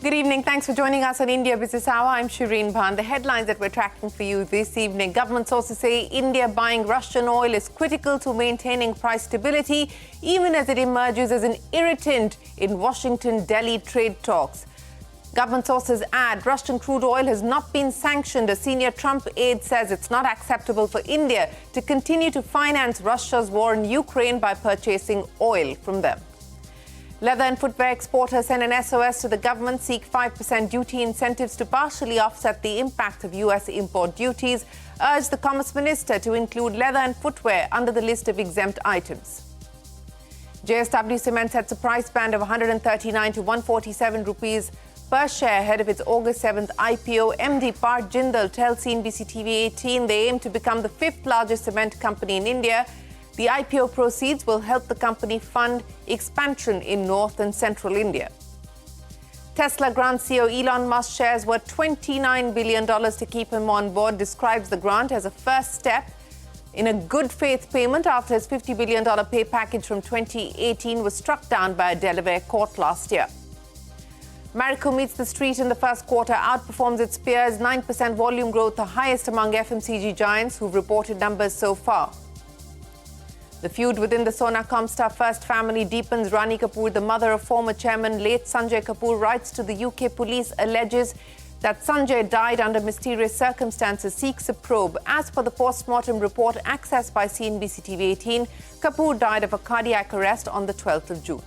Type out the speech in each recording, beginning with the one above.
Good evening. Thanks for joining us on India Business Hour. I'm Shireen Bhan. The headlines that we're tracking for you this evening. Government sources say India buying Russian oil is critical to maintaining price stability, even as it emerges as an irritant in Washington-Delhi trade talks. Government sources add Russian crude oil has not been sanctioned. A senior Trump aide says it's not acceptable for India to continue to finance Russia's war in Ukraine by purchasing oil from them. Leather and footwear exporters send an SOS to the government, seek 5% duty incentives to partially offset the impact of US import duties, urge the Commerce Minister to include leather and footwear under the list of exempt items. JSW Cement sets a price band of 139 to 147 rupees per share ahead of its August 7th IPO. MD Part Jindal tells CNBC TV18 they aim to become the fifth largest cement company in India. The IPO proceeds will help the company fund expansion in North and Central India. Tesla grants CEO Elon Musk shares worth $29 billion to keep him on board, describes the grant as a first step in a good faith payment after his $50 billion pay package from 2018 was struck down by a Delaware court last year. Marico meets the street in the first quarter, outperforms its peers, 9% volume growth, the highest among FMCG giants who've reported numbers so far. The feud within the SonaComstar first family deepens. Rani Kapoor, the mother of former chairman late Sanjay Kapoor, writes to the UK police, alleges that Sanjay died under mysterious circumstances, seeks a probe. As per the PostMortem report accessed by CNBC TV18, Kapoor died of a cardiac arrest on the 12th of June.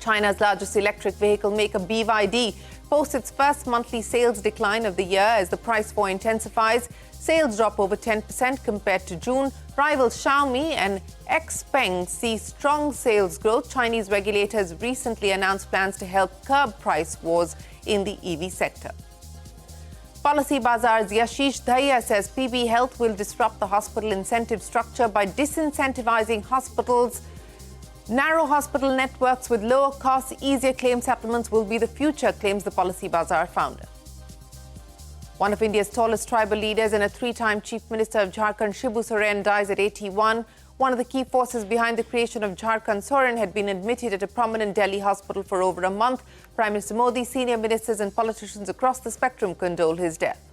China's largest electric vehicle maker BYD posts its first monthly sales decline of the year as the price war intensifies. Sales drop over 10% compared to June. Rivals Xiaomi and Xpeng see strong sales growth. Chinese regulators recently announced plans to help curb price wars in the EV sector. Policy Bazaar's Yashish Dahiya says PB Health will disrupt the hospital incentive structure by disincentivizing hospitals. Narrow hospital networks with lower costs, easier claim settlements will be the future, claims the Policy Bazaar founder. One of India's tallest tribal leaders and a three-time Chief Minister of Jharkhand, Shibu Soren, dies at 81. One of the key forces behind the creation of Jharkhand, Soren, had been admitted at a prominent Delhi hospital for over a month. Prime Minister Modi, senior ministers and politicians across the spectrum condole his death.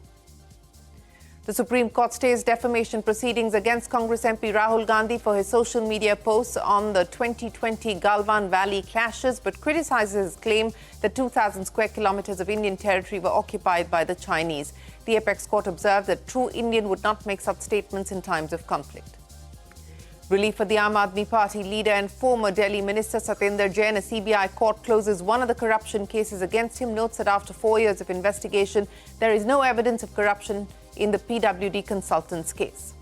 The Supreme Court stays defamation proceedings against Congress MP Rahul Gandhi for his social media posts on the 2020 Galwan Valley clashes, but criticizes his claim that 2,000 square kilometers of Indian territory were occupied by the Chinese. The apex court observed that true Indian would not make such statements in times of conflict. Relief for the Aam Aadmi Party leader and former Delhi Minister Satyendra Jain. A CBI court closes one of the corruption cases against him, notes that after 4 years of investigation, there is no evidence of corruption in the PWD consultants case.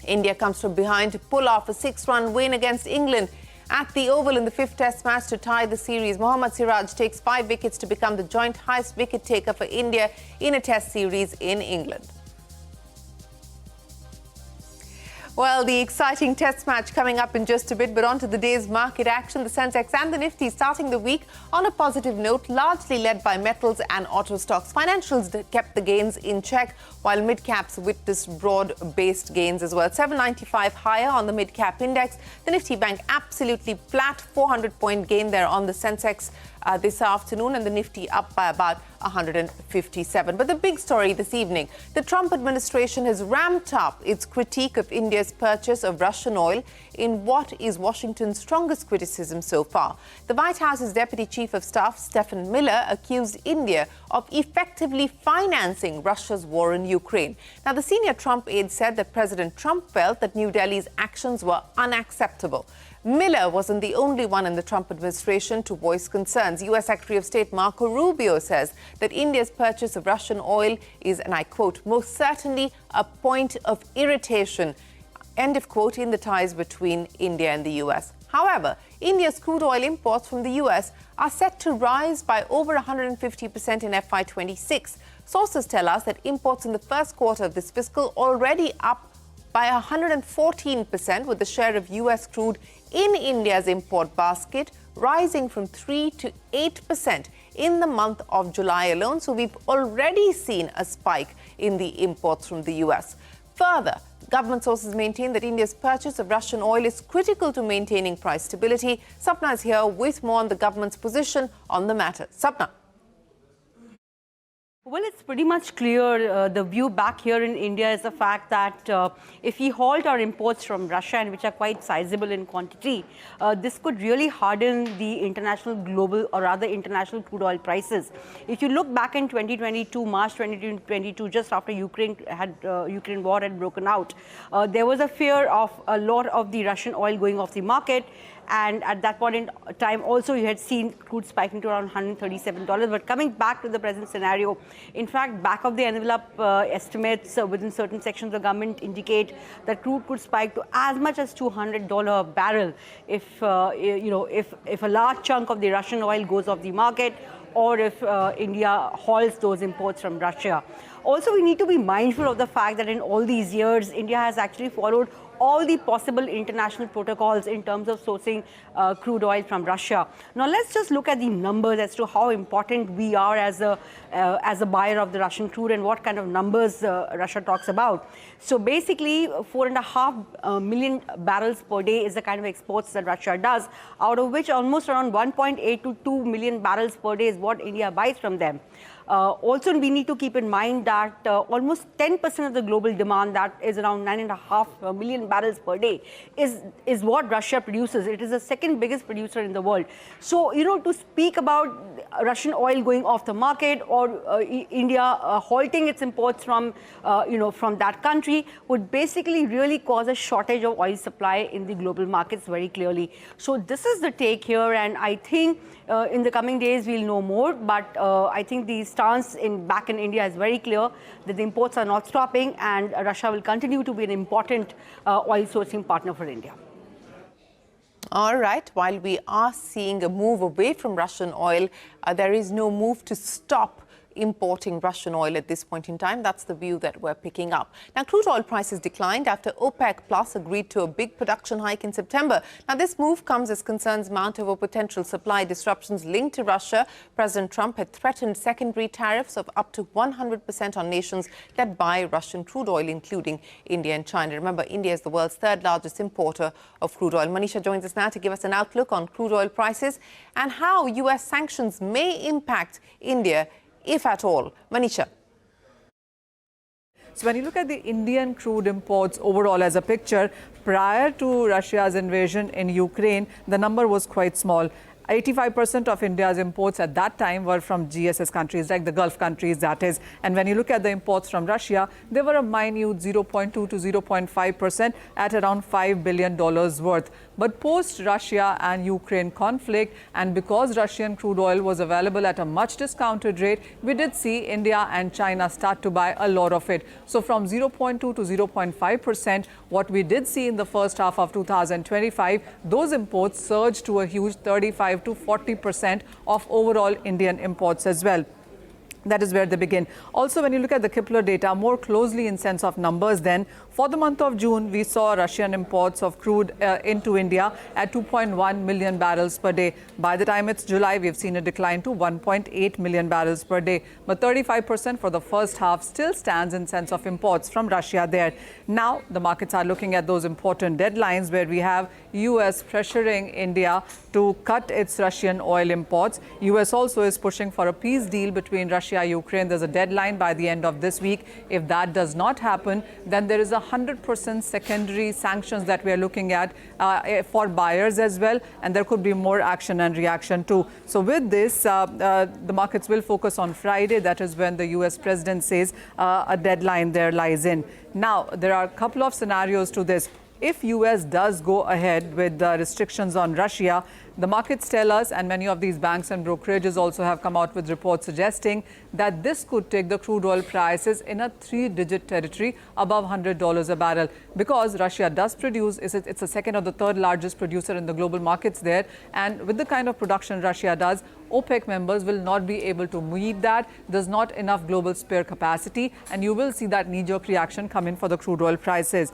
India comes from behind to pull off a 6-run win against England at the Oval in the fifth Test match to tie the series. Mohammad Siraj takes 5 wickets to become the joint highest wicket taker for India in a Test series in England. Well, the exciting test match coming up in just a bit, but on to the day's market action. The Sensex and the Nifty starting the week on a positive note, largely led by metals and auto stocks. Financials kept the gains in check, while mid-caps witnessed broad-based gains as well. 795 higher on the mid-cap index. The Nifty Bank absolutely flat, 400-point gain there on the Sensex this afternoon, and the Nifty up by about 157. But the big story this evening, the Trump administration has ramped up its critique of India's purchase of Russian oil in what is Washington's strongest criticism so far. The White House's Deputy Chief of Staff, Stephen Miller, accused India of effectively financing Russia's war in Ukraine. Now, the senior Trump aide said that President Trump felt that New Delhi's actions were unacceptable. Miller wasn't the only one in the Trump administration to voice concerns. U.S. Secretary of State Marco Rubio says that India's purchase of Russian oil is, and I quote, most certainly a point of irritation, end of quote, in the ties between India and the U.S. However, India's crude oil imports from the U.S. are set to rise by over 150% in FY26. Sources tell us that imports in the first quarter of this fiscal already up by 114%, with the share of U.S. crude in India's import basket rising from 3 to 8% in the month of July alone. So we've already seen a spike in the imports from the U.S. Further, Government sources maintain that India's purchase of Russian oil is critical to maintaining price stability. Sapna is here with more on the government's position on the matter. Sapna. Well, it's pretty much clear. The view back here in India is the fact that if we halt our imports from Russia, and which are quite sizable in quantity, this could really harden the international global, or rather international crude oil prices. If you look back in 2022, March 2022, just after Ukraine war had broken out, there was a fear of a lot of the Russian oil going off the market. And at that point in time, also, you had seen crude spiking to around $137. But coming back to the present scenario, in fact, back of the envelope estimates within certain sections of the government indicate that crude could spike to as much as $200 a barrel if, if a large chunk of the Russian oil goes off the market, or if India halts those imports from Russia. Also, we need to be mindful of the fact that in all these years, India has actually followed all the possible international protocols in terms of sourcing crude oil from Russia. Now, let's just look at the numbers as to how important we are as a buyer of the Russian crude and what kind of numbers Russia talks about. So basically, 4.5 million barrels per day is the kind of exports that Russia does, out of which almost around 1.8 to 2 million barrels per day is what India buys from them. Also, we need to keep in mind that almost 10% of the global demand, that is around 9.5 million barrels per day, is what Russia produces. It is the second biggest producer in the world. So, to speak about Russian oil going off the market, or India halting its imports from, from that country, would basically really cause a shortage of oil supply in the global markets very clearly. So this is the take here, and I think in the coming days we'll know more. But I think the stance back in India is very clear that the imports are not stopping, and Russia will continue to be an important oil sourcing partner for India. All right. While we are seeing a move away from Russian oil, there is no move to stop importing Russian oil at this point in time. That's the view that we're picking up. Now, crude oil prices declined after OPEC Plus agreed to a big production hike in September. Now, this move comes as concerns mount over potential supply disruptions linked to Russia. President Trump had threatened secondary tariffs of up to 100% on nations that buy Russian crude oil, including India and China. Remember, India is the world's third largest importer of crude oil. Manisha joins us now to give us an outlook on crude oil prices and how U.S. sanctions may impact India, if at all. Manisha. So when you look at the Indian crude imports overall as a picture, prior to Russia's invasion in Ukraine, the number was quite small. 85% of India's imports at that time were from GSS countries, like the Gulf countries, that is. And when you look at the imports from Russia, they were a minute 0.2 to 0.5% at around $5 billion worth. But post-Russia and Ukraine conflict, and because Russian crude oil was available at a much discounted rate, we did see India and China start to buy a lot of it. So from 0.2 to 0.5%, what we did see in the first half of 2025, those imports surged to a huge 35 to 40% of overall Indian imports as well. That is where they begin. Also, when you look at the Kepler data more closely in sense of numbers, then for the month of June, we saw Russian imports of crude into India at 2.1 million barrels per day. By the time it's July, we've seen a decline to 1.8 million barrels per day. But 35% for the first half still stands in sense of imports from Russia there. Now, the markets are looking at those important deadlines where we have US pressuring India to cut its Russian oil imports. US also is pushing for a peace deal between Russia and Ukraine. There's a deadline by the end of this week. If that does not happen, then there is 100% secondary sanctions that we are looking at for buyers as well, and there could be more action and reaction too. So with this, the markets will focus on Friday. That is when the US president says a deadline there lies in. Now, there are a couple of scenarios to this. If US does go ahead with the restrictions on Russia, the markets tell us, and many of these banks and brokerages also have come out with reports suggesting that this could take the crude oil prices in a three-digit territory above $100 a barrel, because Russia does produce, it's the second or the third largest producer in the global markets there, and with the kind of production Russia does, OPEC members will not be able to meet that. There's not enough global spare capacity, and you will see that knee-jerk reaction come in for the crude oil prices.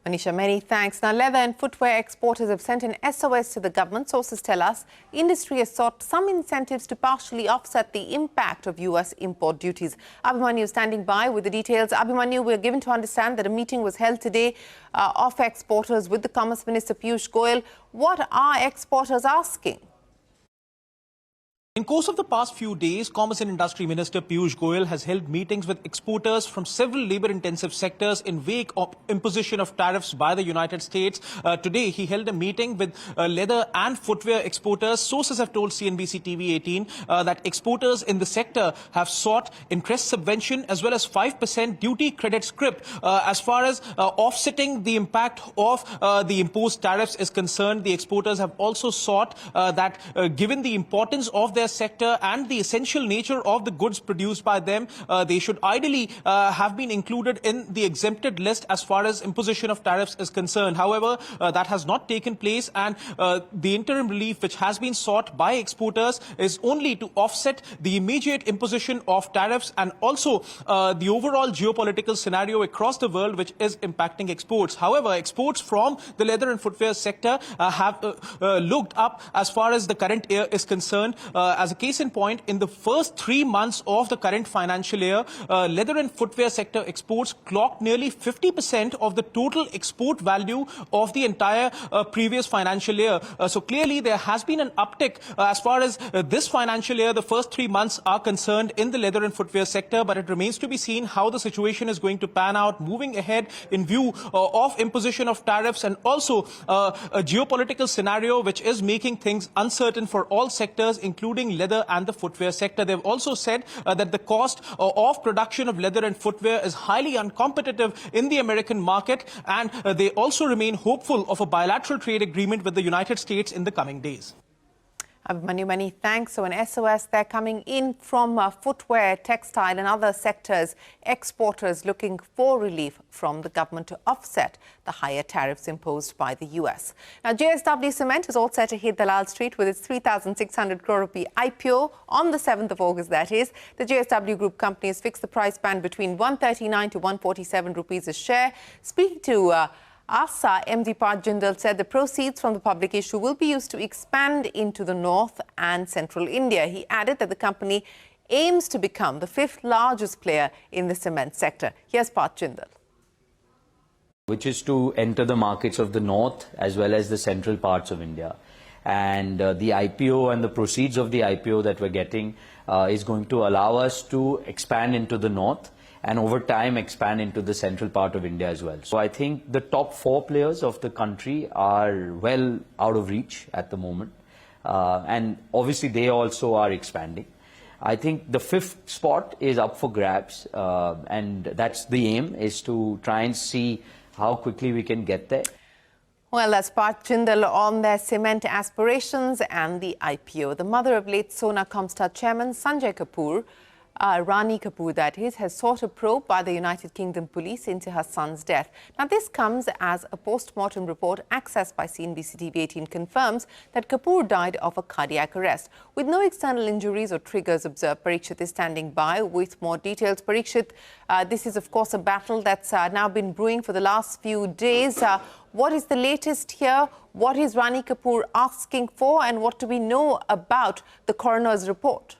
Manisha, many thanks. Now, leather and footwear exporters have sent an SOS to the government. Sources tell us industry has sought some incentives to partially offset the impact of US import duties. Abhimanyu standing by with the details. Abhimanyu, we're given to understand that a meeting was held today of exporters with the Commerce Minister Piyush Goyal. What are exporters asking? In course of the past few days, Commerce and Industry Minister Piyush Goyal has held meetings with exporters from several labor-intensive sectors in wake of imposition of tariffs by the United States. Today, he held a meeting with leather and footwear exporters. Sources have told CNBC TV18 that exporters in the sector have sought interest subvention as well as 5% duty credit scrip. As far as offsetting the impact of the imposed tariffs is concerned, the exporters have also sought that given the importance of their sector and the essential nature of the goods produced by them, they should ideally have been included in the exempted list as far as imposition of tariffs is concerned. However, that has not taken place, and the interim relief which has been sought by exporters is only to offset the immediate imposition of tariffs and also the overall geopolitical scenario across the world which is impacting exports. However, exports from the leather and footwear sector have looked up as far as the current year is concerned. As a case in point, in the first 3 months of the current financial year, leather and footwear sector exports clocked nearly 50% of the total export value of the entire previous financial year. So clearly there has been an uptick as far as this financial year, the first 3 months are concerned in the leather and footwear sector, but it remains to be seen how the situation is going to pan out moving ahead in view of imposition of tariffs and also a geopolitical scenario which is making things uncertain for all sectors, including leather and the footwear sector. They've also said that the cost of production of leather and footwear is highly uncompetitive in the American market, and they also remain hopeful of a bilateral trade agreement with the United States in the coming days. Many thanks. So an SOS there coming in from footwear, textile and other sectors, exporters looking for relief from the government to offset the higher tariffs imposed by the US. Now, JSW Cement is all set to hit Dalal Street with its 3,600 crore rupee IPO on the 7th of August, that is. The JSW Group company has fixed the price band between 139 to 147 rupees a share. Speaking to ASA, MD Parth Jindal said the proceeds from the public issue will be used to expand into the north and central India. He added that the company aims to become the 5th largest player in the cement sector. Here's Parth Jindal. Which is to enter the markets of the north as well as the central parts of India. And the IPO and the proceeds of the IPO that we're getting is going to allow us to expand into the north and over time expand into the central part of India as well. So I think the top 4 players of the country are well out of reach at the moment. And obviously they also are expanding. I think the 5th spot is up for grabs, and that's the aim, is to try and see how quickly we can get there. Well, that's Parth Jindal on their cement aspirations and the IPO. The mother of late SonaComstar chairman Sanjay Kapoor, Rani Kapoor that is, has sought a probe by the United Kingdom police into her son's death. Now, this comes as a post-mortem report accessed by CNBC TV18 confirms that Kapoor died of a cardiac arrest with no external injuries or triggers observed. Parikshit is standing by with more details. Parikshit, this is of course a battle that's now been brewing for the last few days. What is the latest here? What is Rani Kapoor asking for, and what do we know about the coroner's report?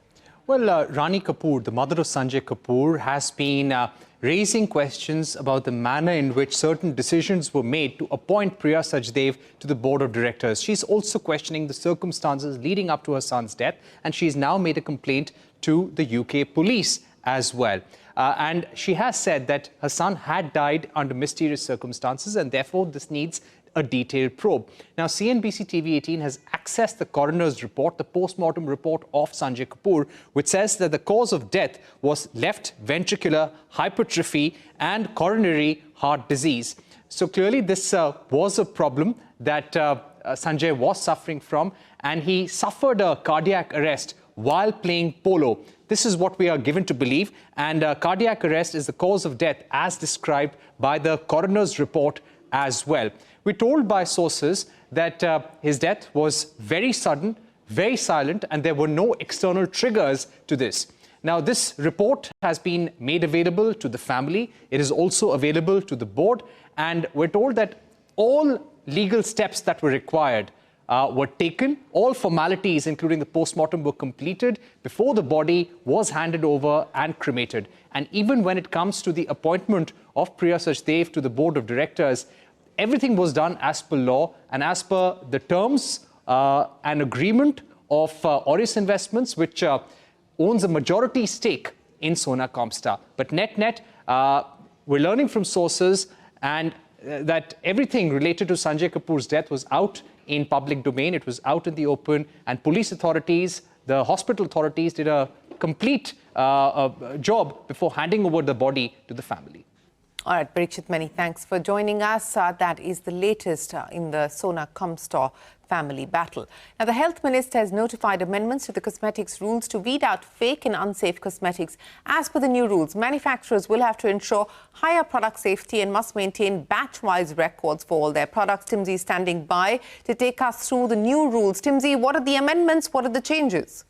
Well, Rani Kapoor, the mother of Sanjay Kapoor, has been raising questions about the manner in which certain decisions were made to appoint Priya Sachdev to the board of directors. She's also questioning the circumstances leading up to her son's death, and she's now made a complaint to the UK police as well. And she has said that her son had died under mysterious circumstances, and therefore this needs a detailed probe. Now, CNBC TV18 has accessed the coroner's report, the post-mortem report of Sanjay Kapoor, which says that the cause of death was left ventricular hypertrophy and coronary heart disease. So clearly this was a problem that Sanjay was suffering from, and he suffered a cardiac arrest while playing polo. This is what we are given to believe, and cardiac arrest is the cause of death as described by the coroner's report as well. We're told by sources that his death was very sudden, very silent, and there were no external triggers to this. Now, this report has been made available to the family. It is also available to the board, And we're told that all legal steps that were required were taken. All formalities, including the postmortem, were completed before the body was handed over and cremated. And even when it comes to the appointment of Priya Sachdev to the board of directors, everything was done as per law and as per the terms and agreement of Auris Investments, which owns a majority stake in SonaComstar. But net-net, we're learning from sources and that everything related to Sanjay Kapoor's death was out in public domain. It was out in the open, and police authorities, the hospital authorities did a complete job before handing over the body to the family. All right, Parikshit, many thanks for joining us. That is the latest in the SonaComstar family battle. Now, the Health Minister has notified amendments to the cosmetics rules to weed out fake and unsafe cosmetics. As per the new rules, manufacturers will have to ensure higher product safety and must maintain batch-wise records for all their products. Timsy is standing by to take us through the new rules. Timsy, what are the amendments? What are the changes?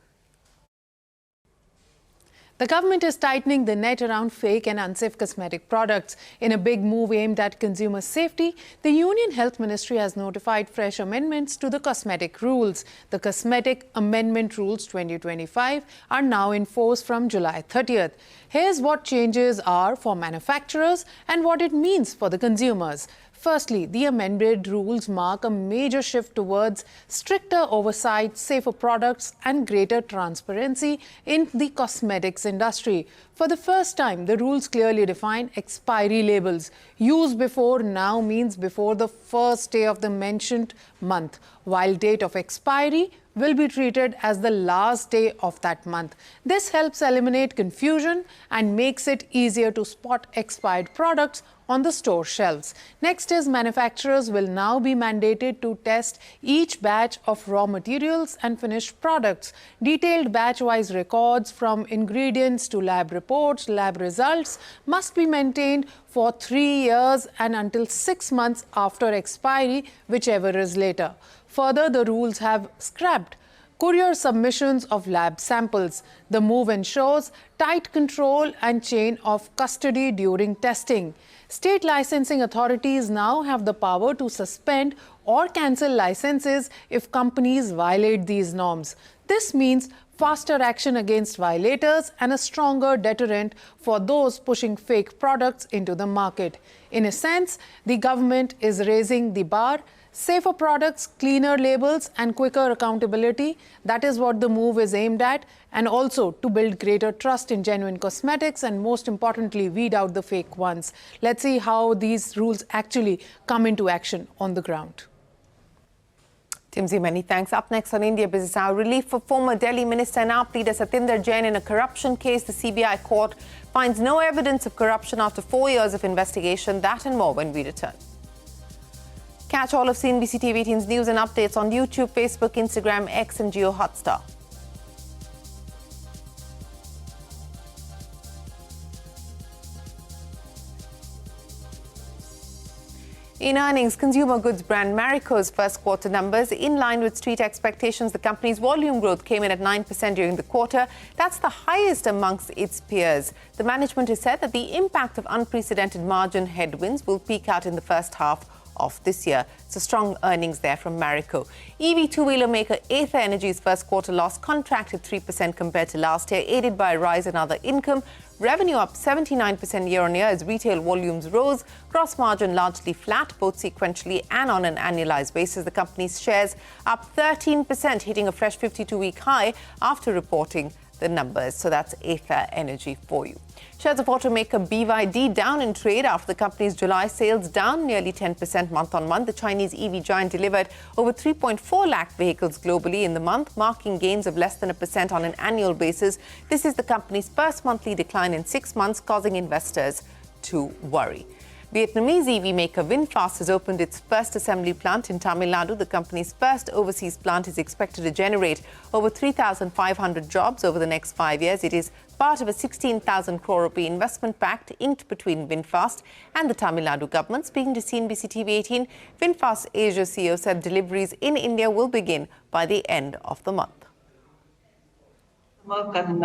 The government is tightening the net around fake and unsafe cosmetic products. In a big move aimed at consumer safety, the Union Health Ministry has notified fresh amendments to the cosmetic rules. The Cosmetic Amendment Rules 2025 are now in force from July 30th. Here's what changes are for manufacturers and what it means for the consumers. Firstly, the amended rules mark a major shift towards stricter oversight, safer products and greater transparency in the cosmetics industry. For the first time, the rules clearly define expiry labels. Use before now means before the first day of the mentioned month, while date of expiry will be treated as the last day of that month. This helps eliminate confusion and makes it easier to spot expired products on the store shelves. Next is manufacturers will now be mandated to test each batch of raw materials and finished products. Detailed batch-wise records from ingredients to lab reports, lab results must be maintained for 3 years and until 6 months after expiry, whichever is later. Further, the rules have scrapped courier submissions of lab samples. The move ensures tight control and chain of custody during testing. State licensing authorities now have the power to suspend or cancel licenses if companies violate these norms. This means faster action against violators and a stronger deterrent for those pushing fake products into the market. In a sense, the government is raising the bar. Safer products, cleaner labels and quicker accountability. That is what the move is aimed at, and also to build greater trust in genuine cosmetics and most importantly, weed out the fake ones. Let's see how these rules actually come into action on the ground. Timsy, many thanks. Up next on India Business Hour, relief for former Delhi Minister and AAP leader Satinder Jain in a corruption case. The CBI court finds no evidence of corruption after 4 years of investigation. That and more when we return. Catch all of CNBC TV18's news and updates on YouTube, Facebook, Instagram, X and Jio Hotstar. In earnings, consumer goods brand Marico's first quarter numbers in line with street expectations. The company's volume growth came in at 9% during the quarter. That's the highest amongst its peers. The management has said that the impact of unprecedented margin headwinds will peak out in the first half of this year. So strong earnings there from Marico. EV two-wheeler maker Ather Energy's first quarter loss contracted 3% compared to last year, aided by a rise in other income. Revenue up 79% year-on-year as retail volumes rose. Gross margin largely flat, both sequentially and on an annualized basis. The company's shares up 13%, hitting a fresh 52-week high after reporting the numbers. So that's Ather Energy for you. Shares of automaker BYD down in trade after the company's July sales down nearly 10% month-on-month. The Chinese EV giant delivered over 3.4 lakh vehicles globally in the month, marking gains of less than 1% on an annual basis. This is the company's first monthly decline in 6 months, causing investors to worry. Vietnamese EV maker VinFast has opened its first assembly plant in Tamil Nadu. The company's first overseas plant is expected to generate over 3,500 jobs over the next 5 years. It is part of a 16,000 crore rupee investment pact inked between VinFast and the Tamil Nadu government. Speaking to CNBC TV18, VinFast Asia CEO said deliveries in India will begin by the end of the month. Work and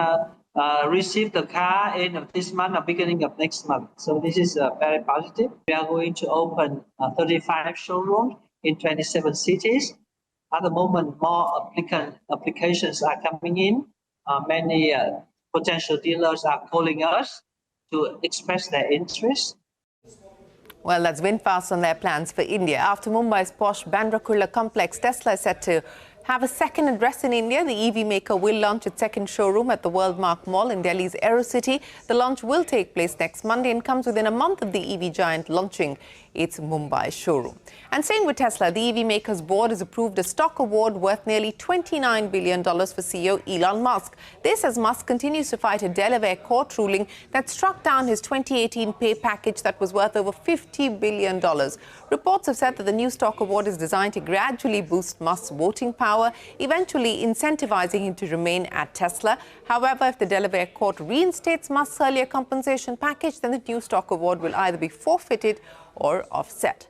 receive the car end of this month or beginning of next month. So this is very positive. We are going to open 35 showrooms in 27 cities. At the moment, more applications are coming in. Many potential dealers are calling us to express their interest. Well, that's VinFast on their plans for India. After Mumbai's posh Bandra Kurla complex, Tesla is set to have a second address in India. The EV maker will launch its second showroom at the Worldmark Mall in Delhi's Aerocity. The launch will take place next Monday and comes within a month of the EV giant launching its Mumbai showroom. And staying with Tesla, the EV maker's board has approved a stock award worth nearly $29 billion for CEO Elon Musk. This as Musk continues to fight a Delaware court ruling that struck down his 2018 pay package that was worth over $50 billion. Reports have said that the new stock award is designed to gradually boost Musk's voting power, eventually incentivizing him to remain at Tesla. However, if the Delaware court reinstates Musk's earlier compensation package, then the new stock award will either be forfeited or offset.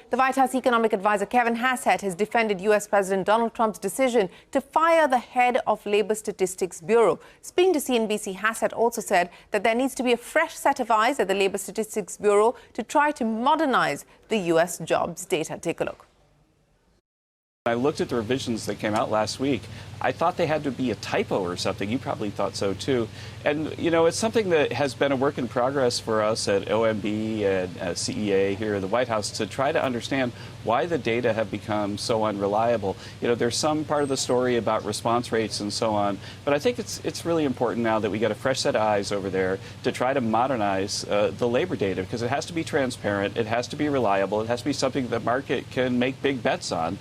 The White House economic advisor Kevin Hassett has defended U.S. President Donald Trump's decision to fire the head of Labor Statistics Bureau. Speaking to CNBC, Hassett also said that there needs to be a fresh set of eyes at the Labor Statistics Bureau to try to modernize the U.S. jobs data. Take a look. I looked at the revisions that came out last week. I thought they had to be a typo or something. You probably thought so, too. And, you know, it's something that has been a work in progress for us at OMB and CEA here in the White House to try to understand why the data have become so unreliable. You know, there's some part of the story about response rates and so on. But I think it's really important now that we got a fresh set of eyes over there to try to modernize the labor data, because it has to be transparent, it has to be reliable, it has to be something the market can make big bets on.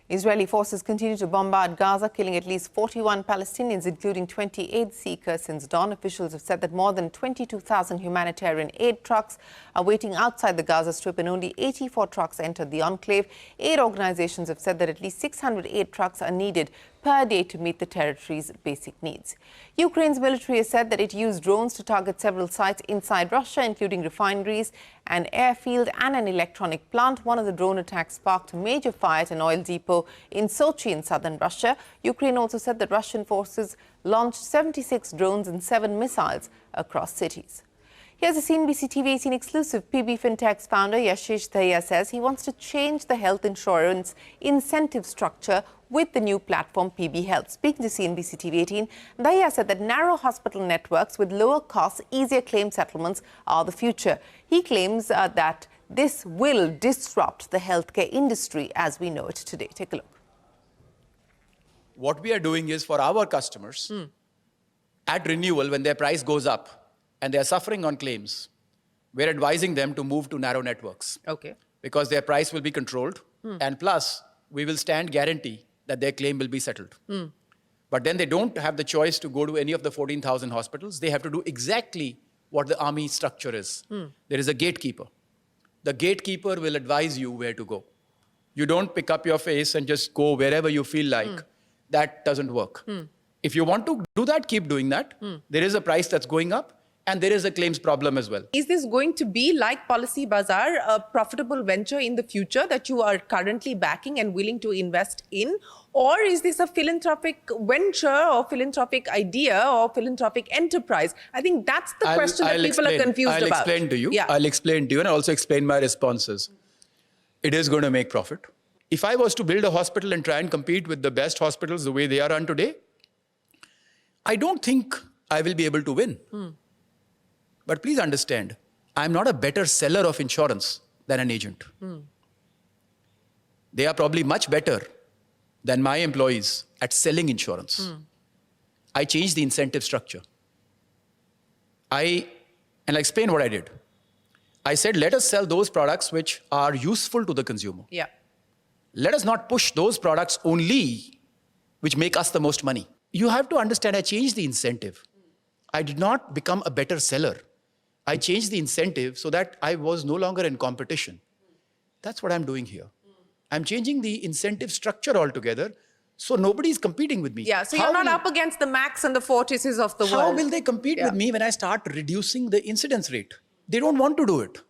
Israeli forces continue to bombard Gaza, killing at least 41 Palestinians, including 28 seekers since dawn. Officials have said that more than 22,000 humanitarian aid trucks are waiting outside the Gaza Strip, and only 84 trucks entered the enclave. Aid organizations have said that at least 600 aid trucks are needed per day to meet the territory's basic needs. Ukraine's military has said that it used drones to target several sites inside Russia, including refineries, an airfield and an electronic plant. One of the drone attacks sparked a major fire at an oil depot in Sochi in southern Russia. Ukraine also said that Russian forces launched 76 drones and 7 missiles across cities. Here's a CNBC TV18 exclusive. PB Fintech's founder Yashish Dahiya says he wants to change the health insurance incentive structure with the new platform PB Health. Speaking to CNBC TV18, Dahiya said that narrow hospital networks with lower costs, easier claim settlements are the future. He claims that this will disrupt the healthcare industry as we know it today. Take a look. What we are doing is for our customers, at renewal, when their price goes up, and they are suffering on claims, we're advising them to move to narrow networks. Okay. Because their price will be controlled, and plus, we will stand guarantee that their claim will be settled. But then they don't have the choice to go to any of the 14,000 hospitals. They have to do exactly what the army structure is. There is a gatekeeper. The gatekeeper will advise you where to go. You don't pick up your face and just go wherever you feel like. That doesn't work. If you want to do that, keep doing that. There is a price that's going up, and there is a claims problem as well. Is this going to be like Policy Bazaar, a profitable venture in the future that you are currently backing and willing to invest in? Or is this a philanthropic venture or philanthropic idea or philanthropic enterprise? I think that's the question that people are confused about. I'll explain to you. Yeah. I'll explain to you and also explain my responses. It is going to make profit. If I was to build a hospital and try and compete with the best hospitals the way they are run today, I don't think I will be able to win. But please understand, I'm not a better seller of insurance than an agent. They are probably much better than my employees at selling insurance. I changed the incentive structure. And I'll explain what I did. I said, let us sell those products which are useful to the consumer. Yeah. Let us not push those products only which make us the most money. You have to understand, I changed the incentive. I did not become a better seller. I changed the incentive so that I was no longer in competition. That's what I'm doing here. I'm changing the incentive structure altogether, so nobody's competing with me. Yeah, so you're not up against the Max and the Fortises of the world. How will they compete with me when I start reducing the incidence rate? They don't want to do it.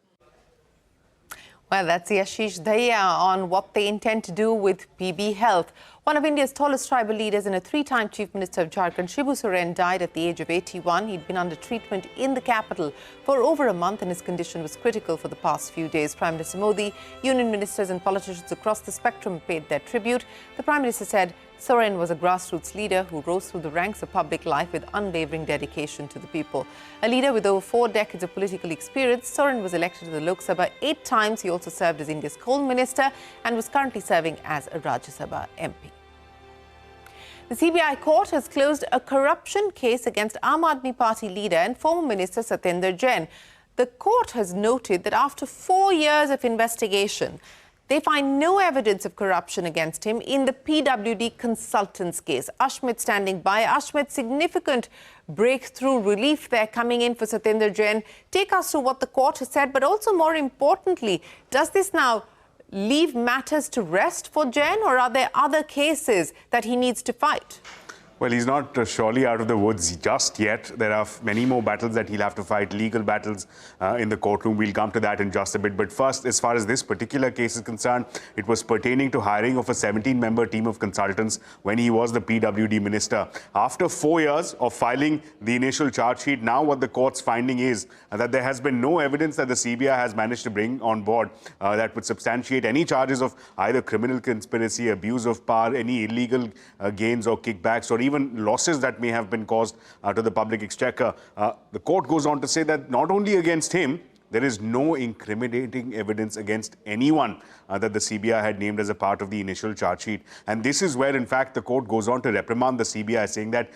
Well, that's Yashish Dahiya on what they intend to do with PB Health. One of India's tallest tribal leaders and a three-time Chief Minister of Jharkhand, Shibu Soren, died at the age of 81. He'd been under treatment in the capital for over a month and his condition was critical for the past few days. Prime Minister Modi, union ministers and politicians across the spectrum paid their tribute. The Prime Minister said Soren was a grassroots leader who rose through the ranks of public life with unwavering dedication to the people. A leader with over 4 decades of political experience, Soren was elected to the Lok Sabha 8 times. He also served as India's coal minister and was currently serving as a Rajya Sabha MP. The CBI court has closed a corruption case against Aam Aadmi Party leader and former Minister Satyendra Jain. The court has noted that after 4 years of investigation, they find no evidence of corruption against him in the PWD consultants case. Ashmit standing by. Ashmit, significant breakthrough relief there coming in for Satyendra Jain. Take us through what the court has said, but also more importantly, does this now leave matters to rest for Jain, or are there other cases that he needs to fight? Well, he's not surely out of the woods just yet. There are many more battles that he'll have to fight, legal battles in the courtroom. We'll come to that in just a bit. But first, as far as this particular case is concerned, it was pertaining to hiring of a 17-member team of consultants when he was the PWD minister. After 4 years of filing the initial charge sheet, now what the court's finding is that there has been no evidence that the CBI has managed to bring on board that would substantiate any charges of either criminal conspiracy, abuse of power, any illegal gains or kickbacks, or even losses that may have been caused to the public exchequer. The court goes on to say that not only against him, there is no incriminating evidence against anyone that the CBI had named as a part of the initial charge sheet. And this is where, in fact, the court goes on to reprimand the CBI, saying that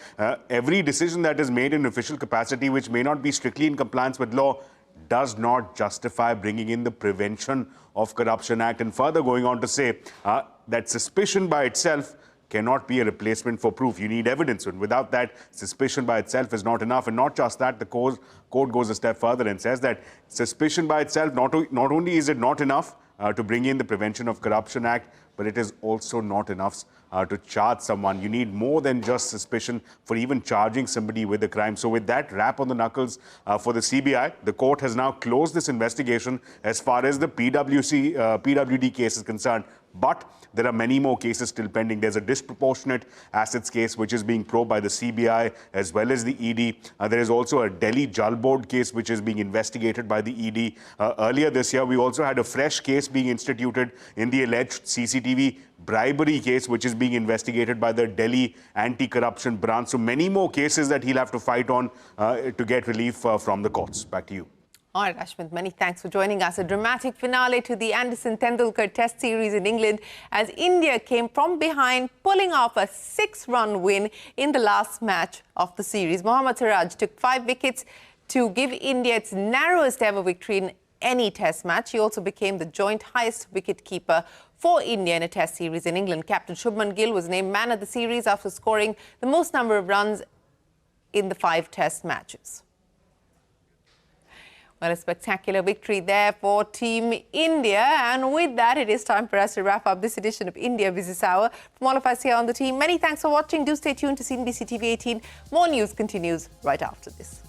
every decision that is made in official capacity, which may not be strictly in compliance with law, does not justify bringing in the Prevention of Corruption Act. And further going on to say that suspicion by itself cannot be a replacement for proof. You need evidence, and without that, suspicion by itself is not enough. And not just that, the court goes a step further and says that suspicion by itself, not only is it not enough to bring in the Prevention of Corruption Act, but it is also not enough to charge someone. You need more than just suspicion for even charging somebody with a crime. So with that rap on the knuckles for the CBI, the court has now closed this investigation as far as the PWD case is concerned. But there are many more cases still pending. There's a disproportionate assets case which is being probed by the CBI as well as the ED. There is also a Delhi Jal Board case which is being investigated by the ED. Earlier this year, we also had a fresh case being instituted in the alleged CCTV bribery case which is being investigated by the Delhi Anti-Corruption Branch. So many more cases that he'll have to fight on to get relief from the courts. Back to you. All right, Ashmit, many thanks for joining us. A dramatic finale to the Anderson-Tendulkar Test series in England as India came from behind, pulling off a 6-run win in the last match of the series. Mohammad Siraj took 5 wickets to give India its narrowest ever victory in any Test match. He also became the joint highest wicket-keeper for India in a Test series in England. Captain Shubman Gill was named man of the series after scoring the most number of runs in the 5 Test matches. Well, a spectacular victory there for Team India. And with that, it is time for us to wrap up this edition of India Business Hour. From all of us here on the team, many thanks for watching. Do stay tuned to CNBC TV18. More news continues right after this.